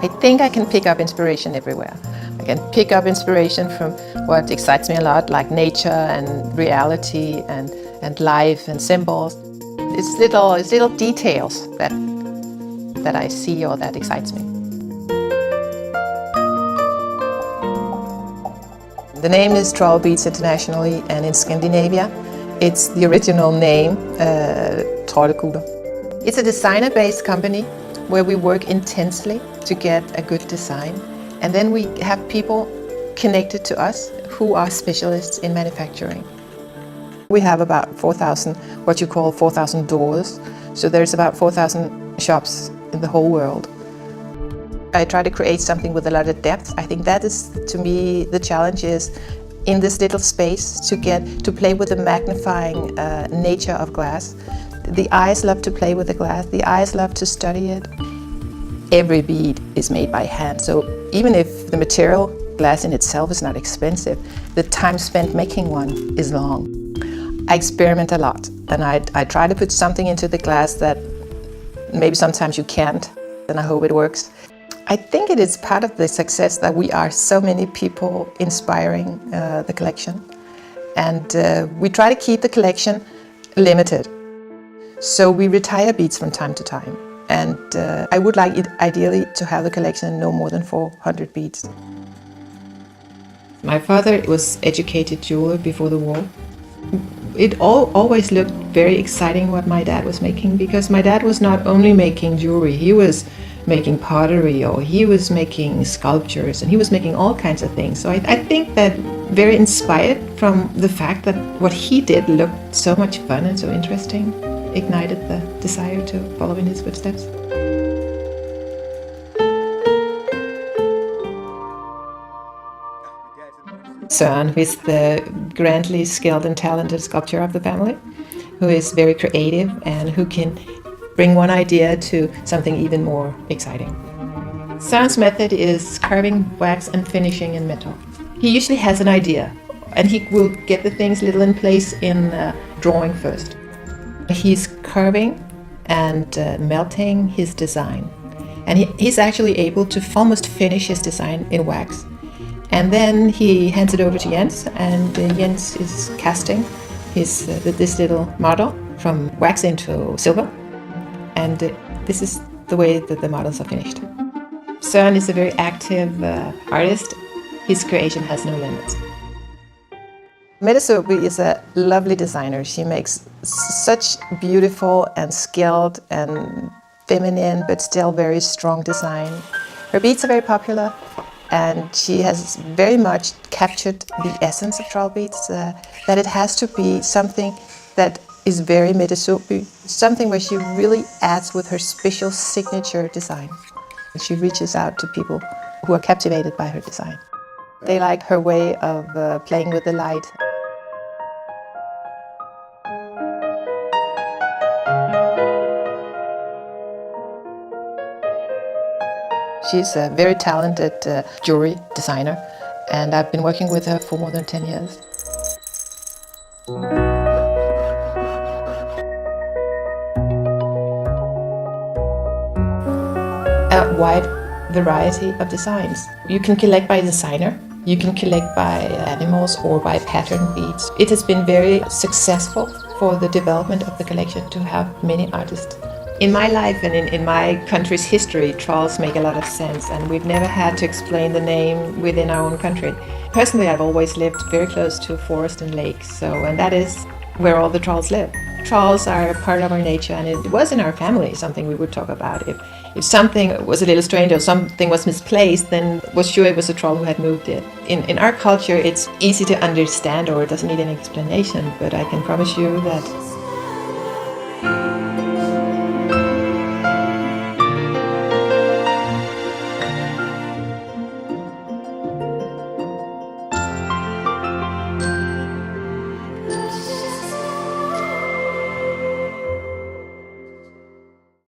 I think I can pick up inspiration everywhere. I can pick up inspiration from what excites me a lot, like nature and reality and life and symbols. It's little details that I see or that excites me. The name is TrollBeads internationally, and in Scandinavia, it's the original name, TrollBeads. It's a designer-based company where we work intensely to get a good design. And then we have people connected to us who are specialists in manufacturing. We have about 4,000, what you call 4,000 doors. So there's about 4,000 shops in the whole world. I try to create something with a lot of depth. I think that is, to me, the challenge is in this little space to get to play with the magnifying nature of glass. The eyes love to play with the glass. The eyes love to study it. Every bead is made by hand. So even if the material, glass in itself, is not expensive, the time spent making one is long. I experiment a lot, and I try to put something into the glass that maybe sometimes you can't, and I hope it works. I think it is part of the success that we are so many people inspiring the collection, and we try to keep the collection limited. So we retire beads from time to time, and I would like it ideally to have the collection no more than 400 beads. My father was educated jeweler before the war. It always looked very exciting what my dad was making, because my dad was not only making jewelry, he was making pottery, or he was making sculptures, and he was making all kinds of things. So I think that very inspired from the fact that what he did looked so much fun and so interesting, ignited the desire to follow in his footsteps. Søren, who is the grandly skilled and talented sculptor of the family, who is very creative and who can bring one idea to something even more exciting. Søren's method is carving, wax, and finishing in metal. He usually has an idea, and he will get the things little in place in drawing first. He's carving and melting his design, and he's actually able to almost finish his design in wax. And then he hands it over to Jens, and Jens is casting this little model from wax into silver. And this is the way that the models are finished. Søren is a very active artist. His creation has no limits. Mette Sophie is a lovely designer. She makes such beautiful and skilled and feminine, but still very strong design. Her beads are very popular, and she has very much captured the essence of TrollBeads, that it has to be something that is very Mette Sophie, something where she really adds with her special signature design. She reaches out to people who are captivated by her design. They like her way of playing with the light. She's a very talented jewelry designer, and I've been working with her for more than 10 years. A wide variety of designs. You can collect by designer, you can collect by animals or by pattern beads. It has been very successful for the development of the collection to have many artists. In my life and in my country's history, trolls make a lot of sense, and we've never had to explain the name within our own country. Personally, I've always lived very close to forest and lakes, and that is where all the trolls live. Trolls are a part of our nature, and it was in our family something we would talk about. If something was a little strange or something was misplaced, then was sure it was a troll who had moved it. In our culture, it's easy to understand, or it doesn't need any explanation, but I can promise you that